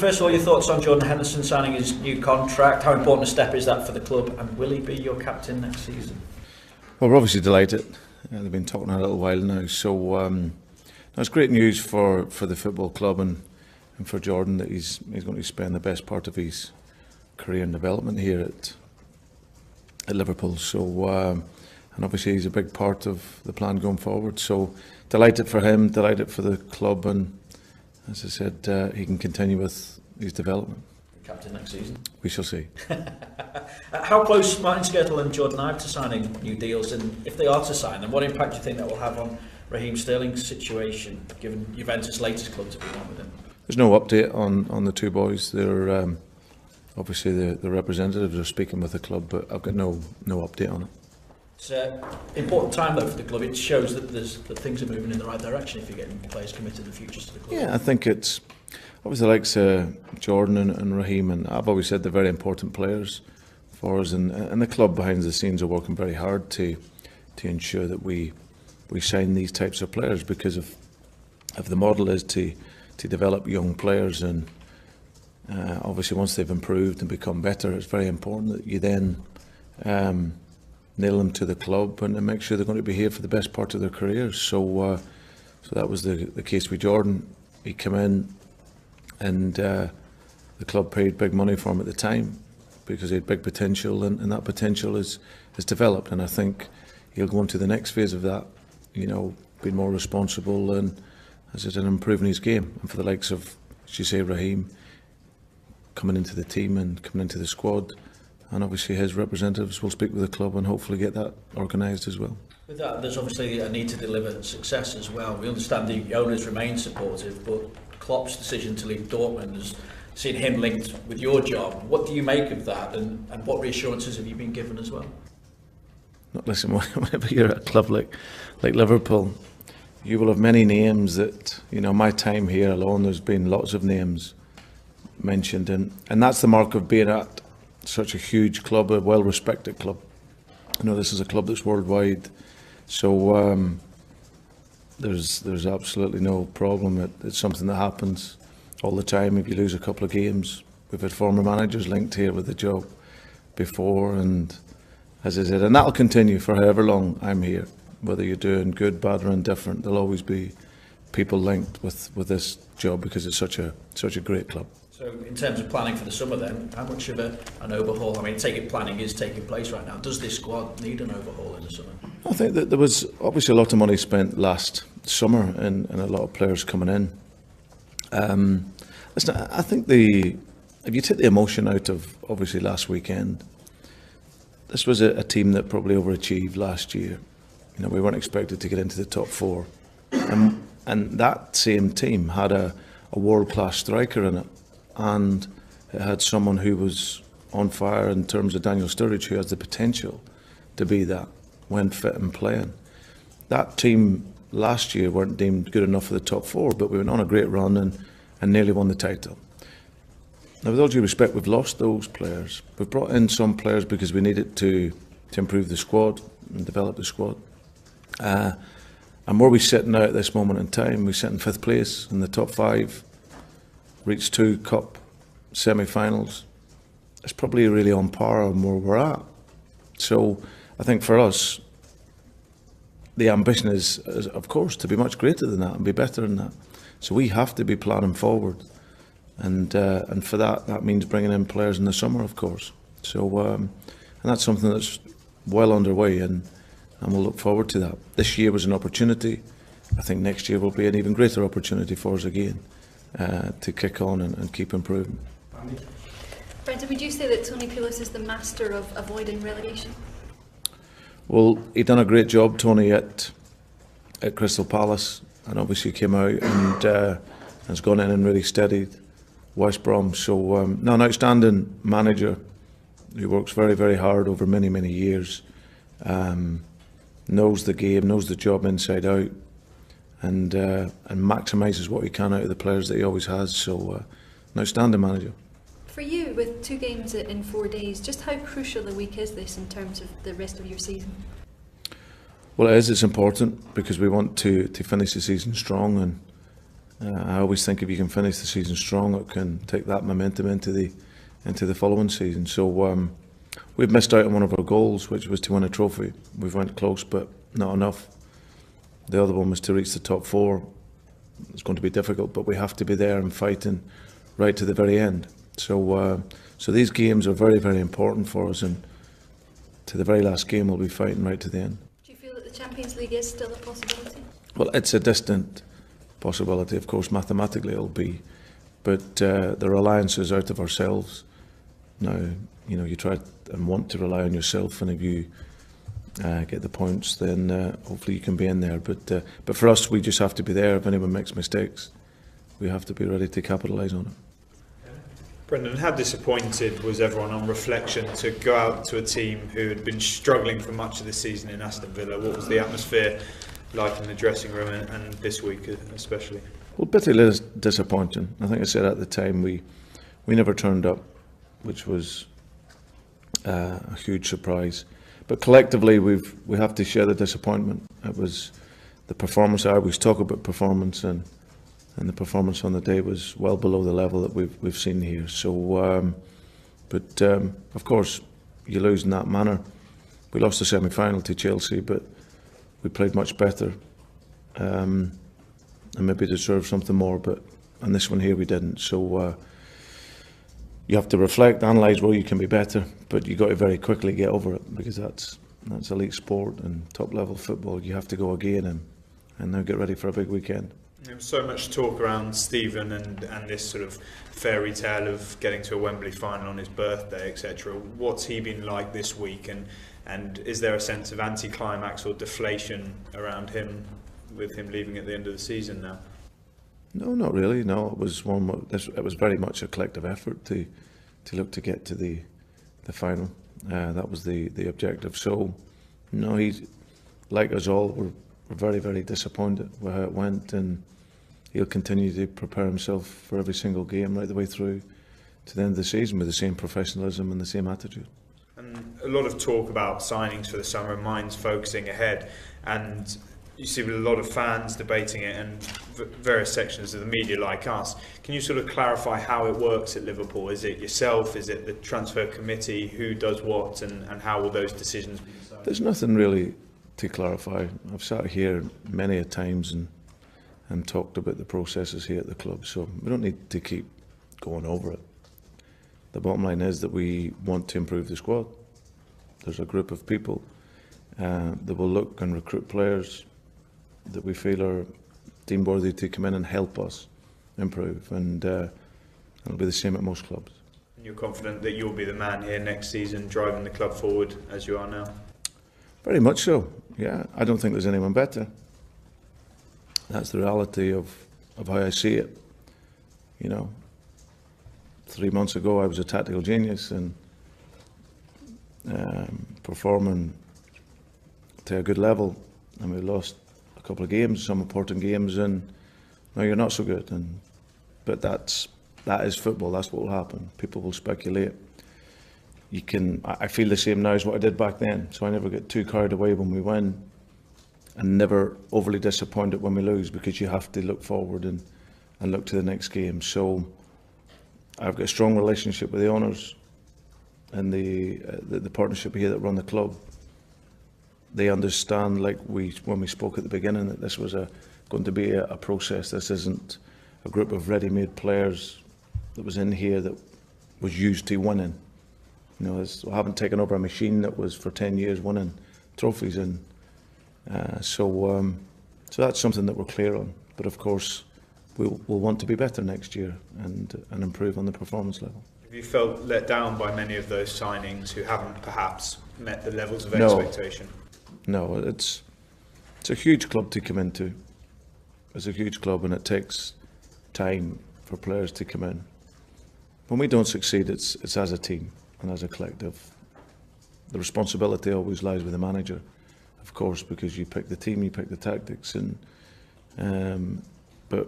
first of all, your thoughts on Jordan Henderson signing his new contract? How important a step is that for the club, and will he be your captain next season? Well, we're obviously delighted. They've been talking a little while now, so it's great news for the football club and for Jordan that he's going to spend the best part of his career and development here at Liverpool. So and obviously he's a big part of the plan going forward. So delighted for him, delighted for the club, and as I said, he can continue with his development. Captain next season? We shall see. How close Martin Skrtel and Jordan are to signing new deals, and if they are to sign them, what impact do you think that will have on Raheem Sterling's situation, given Juventus' latest club to be on with him? There's no update on the two boys. They're obviously the representatives are speaking with the club, but I've got no update on it. It's an important time though for the club. It shows that things are moving in the right direction if you're getting players committed in the futures to the club. Yeah, I think it's obviously like Jordan and Raheem, and I've always said they're very important players for us, and the club behind the scenes are working very hard to ensure that we sign these types of players, because if the model is to develop young players, and obviously once they've improved and become better, it's very important that you then nail them to the club and make sure they're going to be here for the best part of their careers. So that was the case with Jordan. He came in, and the club paid big money for him at the time because he had big potential, and that potential is developed, and I think he'll go into the next phase of that, being more responsible and, as I said, improving his game. And for the likes of, as you say, Raheem, coming into the team and coming into the squad, and obviously his representatives will speak with the club and hopefully get that organised as well. With that, there's obviously a need to deliver success as well. We understand the owners remain supportive, but Klopp's decision to leave Dortmund has seen him linked with your job. What do you make of that, and what reassurances have you been given as well? Listen, whenever you're at a club like Liverpool, you will have many names that, my time here alone, there's been lots of names mentioned, and that's the mark of being at such a huge club, a well-respected club. This is a club that's worldwide, so there's absolutely no problem. It's something that happens all the time. If you lose a couple of games, we've had former managers linked here with the job before, and as I said, and that'll continue for however long I'm here. Whether you're doing good, bad or indifferent, there'll always be people linked with this job because it's such a great club. So in terms of planning for the summer then, how much of an overhaul, planning is taking place right now. Does this squad need an overhaul in the summer? I think that there was obviously a lot of money spent last summer and a lot of players coming in. Listen, I think if you take the emotion out of obviously last weekend, this was a team that probably overachieved last year. We weren't expected to get into the top four, and that same team had a world-class striker in it, and it had someone who was on fire in terms of Daniel Sturridge, who has the potential to be that when fit and playing. That team last year weren't deemed good enough for the top four, but we went on a great run and nearly won the title. Now, with all due respect, we've lost those players. We've brought in some players because we needed to improve the squad and develop the squad. And where we sit now at this moment in time, we sit in 5th place in the top 5, reached 2 cup semi-finals. It's probably really on par on where we're at. So I think for us, the ambition is of course to be much greater than that and be better than that. So we have to be planning forward, and for that means bringing in players in the summer, of course. So and that's something that's well underway, and we'll look forward to that. This year was an opportunity. I think next year will be an even greater opportunity for us again to kick on and keep improving. Brendan, would you say that Tony Pulis is the master of avoiding relegation? Well, he done a great job, Tony, at Crystal Palace, and obviously came out and has gone in and really steadied West Brom. So an outstanding manager who works very, very hard over many, many years. Knows the game, knows the job inside out, and maximises what he can out of the players that he always has. So an outstanding manager. For you, with 2 games in 4 days, just how crucial a week is this in terms of the rest of your season? Well, it is. It's important because we want to finish the season strong, I always think if you can finish the season strong, it can take that momentum into the following season. So we've missed out on one of our goals, which was to win a trophy. We've went close, but not enough. The other one was to reach the top 4. It's going to be difficult, but we have to be there and fighting right to the very end. So these games are very, very important for us, and to the very last game we'll be fighting right to the end. Do you feel that the Champions League is still a possibility? Well, it's a distant possibility, of course. Mathematically it'll be, but the reliance is out of ourselves now. You know, you try and want to rely on yourself, and if you get the points, then hopefully you can be in there. But for us, we just have to be there. If anyone makes mistakes, we have to be ready to capitalise on it. Brendan, how disappointed was everyone on reflection to go out to a team who had been struggling for much of the season in Aston Villa? What was the atmosphere like in the dressing room, and this week especially? Well, bitterly disappointing. I think I said at the time we never turned up, which was a huge surprise. But collectively, we have to share the disappointment. It was the performance. I always talk about performance, and the performance on the day was well below the level that we've seen here. So, but of course, you lose in that manner. We lost the semi-final to Chelsea, but we played much better, and maybe deserved something more. But on this one here, we didn't. So you have to reflect, analyse where you can be better, but you got to very quickly get over it, because that's elite sport and top level football. You have to go again and now get ready for a big weekend. There was so much talk around Stephen and this sort of fairy tale of getting to a Wembley final on his birthday, etc. What's he been like this week, and is there a sense of anticlimax or deflation around him, with him leaving at the end of the season now? No, not really. No, it was it was very much a collective effort to look to get to the final. That was the objective. So, no, he's like us all. We're very, very disappointed with how it went, and he'll continue to prepare himself for every single game right the way through to the end of the season with the same professionalism and the same attitude. And a lot of talk about signings for the summer, and mine's focusing ahead, and you see a lot of fans debating it, and various sections of the media like us. Can you sort of clarify how it works at Liverpool? Is it yourself? Is it the transfer committee? Who does what, and how will those decisions be decided? There's nothing really to clarify. I've sat here many a times and talked about the processes here at the club, so we don't need to keep going over it. The bottom line is that we want to improve the squad. There's a group of people that will look and recruit players that we feel are deemed worthy to come in and help us improve, and it'll be the same at most clubs. And you're confident that you'll be the man here next season, driving the club forward as you are now? Very much so, yeah. I don't think there's anyone better. That's the reality of how I see it. You know, 3 months ago I was a tactical genius and performing to a good level, and we lost a couple of games, some important games, and now you're not so good. But that is football. That's what will happen. People will speculate. I feel the same now as what I did back then, so I never get too carried away when we win, and never overly disappointed when we lose, because you have to look forward and look to the next game. So I've got a strong relationship with the owners and the partnership here that run the club. They understand, like when we spoke at the beginning, that this was going to be a process. This isn't a group of ready-made players that was in here that was used to winning. You know, I haven't taken over a machine that was for 10 years winning trophies, and so that's something that we're clear on. But of course, we'll want to be better next year and improve on the performance level. Have you felt let down by many of those signings who haven't perhaps met the levels of expectation? No, it's a huge club to come into. It's a huge club, and it takes time for players to come in. When we don't succeed, it's as a team and as a collective. The responsibility always lies with the manager, of course, because you pick the team, you pick the tactics, but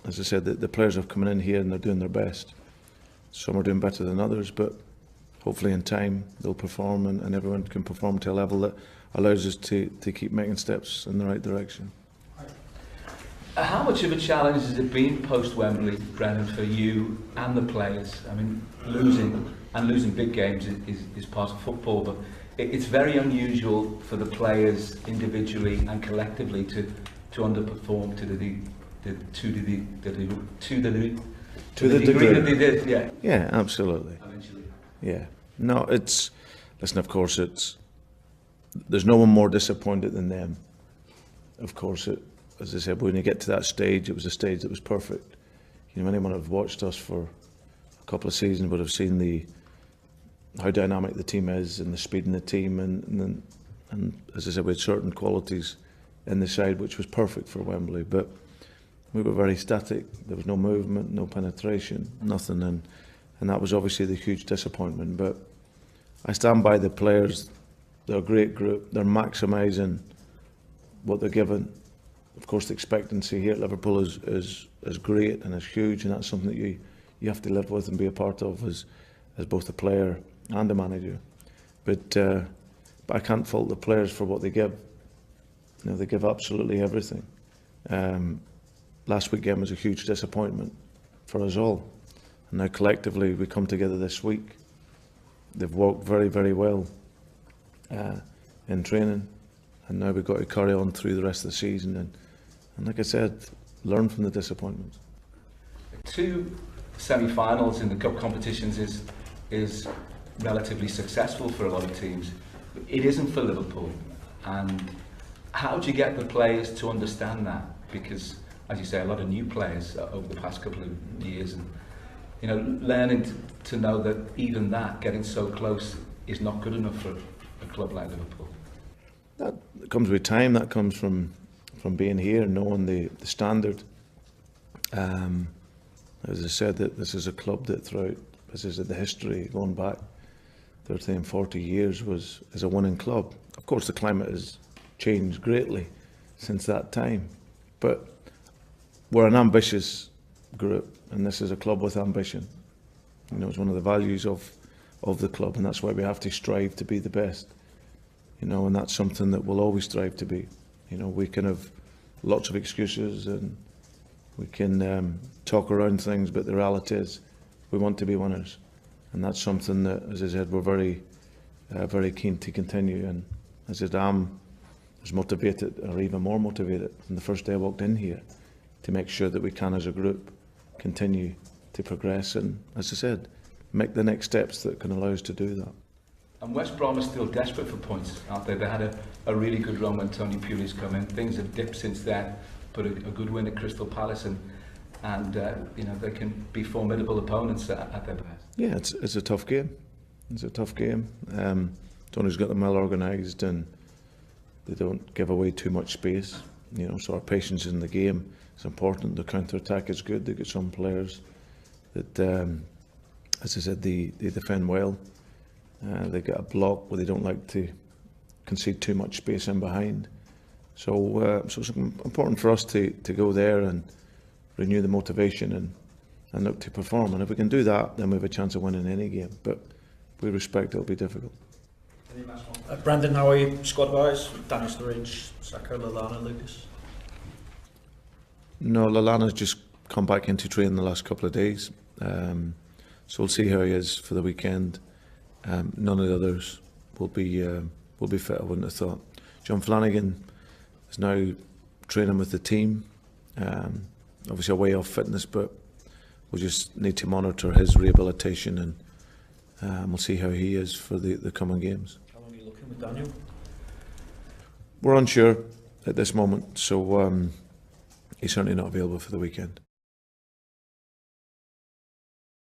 as I said, the players are coming in here and they're doing their best. Some are doing better than others, but hopefully in time they'll perform, and everyone can perform to a level that allows us to keep making steps in the right direction. How much of a challenge has it been post-Wembley, Brennan, for you and the players? I mean, losing big games is part of football, but it's very unusual for the players individually and collectively to underperform to the degree that they did. Yeah. Yeah, absolutely. Eventually. Yeah. No, listen, of course, there's no one more disappointed than them. Of course, as I said, when you get to that stage, it was a stage that was perfect. You know, anyone who have watched us for a couple of seasons would have seen how dynamic the team is and the speed in the team, and as I said, we had certain qualities in the side which was perfect for Wembley, but we were very static. There was no movement, no penetration, nothing, and that was obviously the huge disappointment. But I stand by the players. They're a great group. They're maximising what they're given. Of course, the expectancy here at Liverpool is great and is huge, and that's something that you have to live with and be a part of as both a player and a manager. But I can't fault the players for what they give. You know, they give absolutely everything. Last weekend was a huge disappointment for us all, and now collectively we come together this week. They've worked very, very well in training, and now we've got to carry on through the rest of the season and like I said, learn from the disappointments. 2 semi-finals in the cup competitions is relatively successful for a lot of teams. It isn't for Liverpool. And how do you get the players to understand that? Because, as you say, a lot of new players over the past couple of years, and you know, learning to know that even that, getting so close, is not good enough for a club like Liverpool. That comes with time. That comes from being here, knowing the standard. As I said, that this is a club that throughout, as I said, the history going back 30 and 40 years is a winning club. Of course, the climate has changed greatly since that time, but we're an ambitious group, and this is a club with ambition. You know, it's one of the values of the club, and that's why we have to strive to be the best. You know, and that's something that we'll always strive to be. You know, we can have lots of excuses and we can talk around things, but the reality is we want to be winners, and that's something that, as I said, we're very keen to continue. And as I said, I'm as motivated, or even more motivated, from the first day I walked in here to make sure that we can, as a group, continue to progress and, as I said, make the next steps that can allow us to do that. And West Brom are still desperate for points, aren't they? They had a really good run when Tony Pulis come in. Things have dipped since then, but a good win at Crystal Palace, and you know, they can be formidable opponents at their best. Yeah, it's a tough game. It's a tough game. Tony's got them well organised, and they don't give away too much space. You know, so our patience in the game is important. The counter-attack is good. They get some players that, as I said, they defend well. They get a block where they don't like to concede too much space in behind. So it's important for us to go there and renew the motivation and look to perform. And if we can do that, then we have a chance of winning any game. But we respect it'll be difficult. Brandon, how are you squad-wise? Danny Sturridge, Saka, Lallana, Lucas? No, Lallana's just come back into training the last couple of days. So we'll see how he is for the weekend. None of the others will be fit, I wouldn't have thought. John Flanagan is now training with the team. Obviously away off fitness, but we'll just need to monitor his rehabilitation, and we'll see how he is for the coming games. How long are you looking with Daniel? We're unsure at this moment, so he's certainly not available for the weekend.